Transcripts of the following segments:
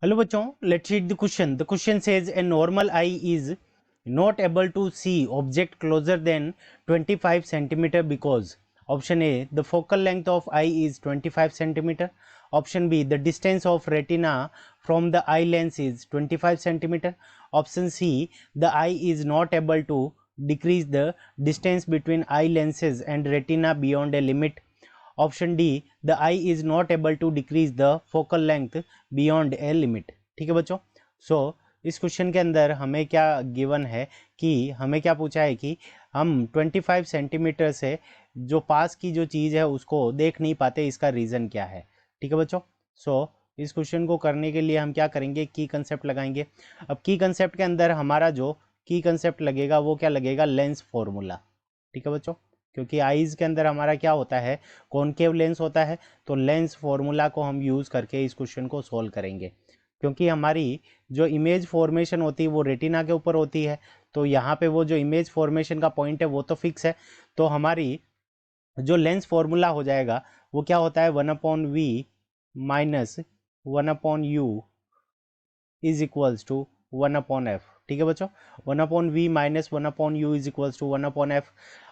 Hello बच्चों, let's read the question. The question says a normal I is not able to see object closer than 25 centimeter because option A, the focal length of eye is 25 centimeter. Option B, the distance of retina from the eye lens is 25 centimeter. Option C, the eye is not able to decrease the distance between eye lenses and retina beyond a limit. Option D, the eye is not able to decrease the focal length beyond a limit. ठीक है बच्चों. सो इस question के अंदर हमें क्या given है कि हमें क्या पूछा है कि हम 25 सेंटीमीटर से जो पास की जो चीज़ है उसको देख नहीं पाते, इसका रीज़न क्या है. ठीक है बच्चों. सो इस क्वेश्चन को करने के लिए हम क्या करेंगे, की कंसेप्ट लगाएंगे. अब की कंसेप्ट के अंदर हमारा जो की कंसेप्ट लगेगा वो क्या लगेगा, लेंस फॉर्मूला. ठीक है बच्चों. क्योंकि आईज के अंदर हमारा क्या होता है, कॉनकेव लेंस होता है, तो लेंस फॉर्मूला को हम यूज़ करके इस क्वेश्चन को सॉल्व करेंगे. क्योंकि हमारी जो इमेज फॉर्मेशन होती है वो रेटिना के ऊपर होती है, तो यहाँ पे वो जो इमेज फॉर्मेशन का पॉइंट है वो तो फिक्स है. तो हमारी जो लेंस फॉर्मूला हो जाएगा वो क्या होता है, 1/v minus 1/u is equals to 1/f. ठीक है बच्चों. 1/v minus 1/u is equals to 1/f.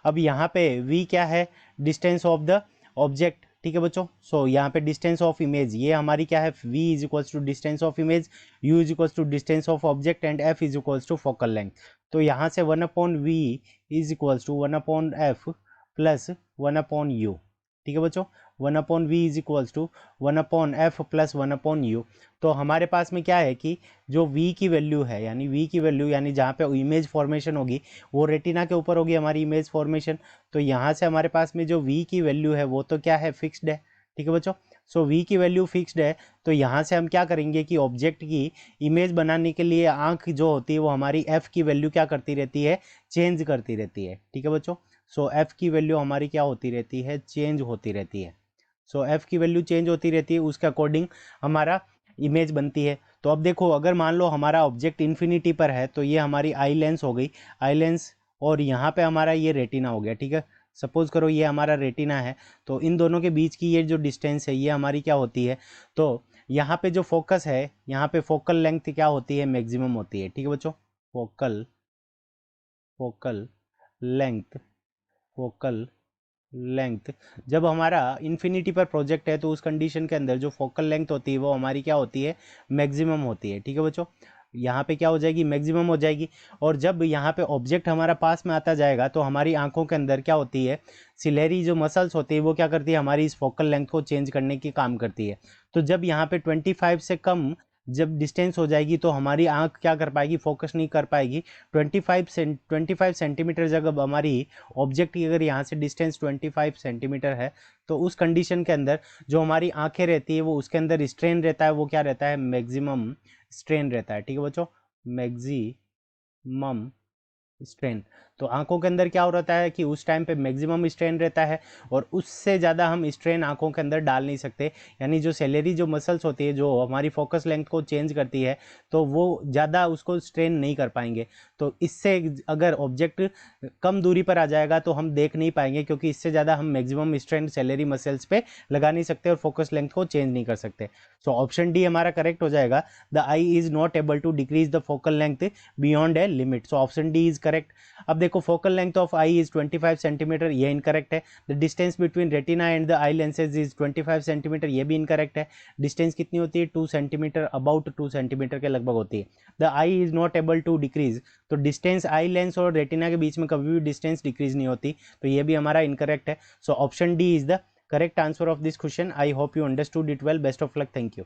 अब यहाँ पे v क्या है, डिस्टेंस ऑफ द ऑब्जेक्ट. ठीक है बच्चों. सो यहाँ पे डिस्टेंस ऑफ इमेज ये हमारी क्या है, v is equals to distance of image, u is equals to distance of object and f is equals to focal length. तो यहाँ से 1/v is equals to 1/f plus 1/u. ठीक है बच्चों. 1/v is equals to 1/f plus 1/u. तो हमारे पास में क्या है कि जो v की वैल्यू है, यानी v की वैल्यू यानी जहाँ पे इमेज फॉर्मेशन होगी वो रेटिना के ऊपर होगी हमारी इमेज फॉर्मेशन. तो यहाँ से हमारे पास में जो v की वैल्यू है वो तो क्या है, फिक्स्ड है. ठीक है बच्चों. सो v की वैल्यू फिक्स्ड है, तो यहाँ से हम क्या करेंगे कि ऑब्जेक्ट की इमेज बनाने के लिए आंख जो होती है वो हमारी f की वैल्यू क्या करती रहती है, चेंज करती रहती है. ठीक है बच्चों. सो f की वैल्यू हमारी क्या होती रहती है, चेंज होती रहती है. सो f की वैल्यू चेंज होती रहती है, उसके अकॉर्डिंग हमारा इमेज बनती है. तो अब देखो, अगर मान लो हमारा ऑब्जेक्ट इन्फिनिटी पर है तो ये हमारी आई लेंस हो गई, आई लेंस, और यहाँ पे हमारा ये रेटिना हो गया. ठीक है. सपोज करो ये हमारा रेटिना है, तो इन दोनों के बीच की ये जो डिस्टेंस है ये हमारी क्या होती है, तो यहाँ पे जो फोकस है, यहाँ पे फोकल लेंथ क्या होती है, मैक्सिमम होती है. ठीक है बच्चों. Focal focal length focal length जब हमारा इन्फिनिटी पर प्रोजेक्ट है तो उस कंडीशन के अंदर जो फोकल लेंथ होती है वो हमारी क्या होती है, मैक्सिमम होती है. ठीक है बच्चों. यहाँ पे क्या हो जाएगी, मैक्सिमम हो जाएगी. और जब यहाँ पे ऑब्जेक्ट हमारा पास में आता जाएगा तो हमारी आंखों के अंदर क्या होती है, सिलेरी जो मसल्स होती है वो क्या करती है, हमारी इस फोकल लेंथ को चेंज करने की काम करती है. तो जब यहाँ पे 25 से कम जब डिस्टेंस हो जाएगी तो हमारी आंख क्या कर पाएगी, फोकस नहीं कर पाएगी. 25 सेंटीमीटर जब हमारी ऑब्जेक्ट की अगर यहाँ से डिस्टेंस 25 सेंटीमीटर है तो उस कंडीशन के अंदर जो हमारी आंखें रहती है वो उसके अंदर स्ट्रेन रहता है, वो क्या रहता है, मैक्सिमम स्ट्रेन रहता है. ठीक है बच्चों. Maximum strain. तो आंखों के अंदर क्या हो रहता है कि उस टाइम पे मैक्सिमम स्ट्रेन रहता है और उससे ज़्यादा हम स्ट्रेन आंखों के अंदर डाल नहीं सकते. यानी जो सेलेरी जो मसल्स होती है जो हमारी फोकस लेंथ को चेंज करती है तो वो ज़्यादा उसको स्ट्रेन नहीं कर पाएंगे. तो इससे अगर ऑब्जेक्ट कम दूरी पर आ जाएगा तो हम देख नहीं पाएंगे, क्योंकि इससे ज़्यादा हम मैक्सिमम स्ट्रेन सेलेरी मसल्स पे लगा नहीं सकते और फोकस लेंथ को चेंज नहीं कर सकते. सो ऑप्शन डी हमारा करेक्ट हो जाएगा. The eye is not able to decrease the focal length beyond a limit. So option D is correct. अब देखो, focal length of eye is 25 centimetre, ये इनकरेक्ट है. The distance between retina and the eye lenses is 25 centimetre, ये भी incorrect है. Distance कितनी होती है, 2 सेंटीमीटर, अबाउट 2 सेंटीमीटर के लगभग होती है. The eye is not able to decrease, तो डिस्टेंस आई लेंस और रेटिना के बीच में कभी भी डिस्टेंस डिक्रीज नहीं होती, तो ये भी हमारा इनकरेक्ट है. सो option D is the correct answer of this question. I hope you understood it well. Best of luck. Thank you.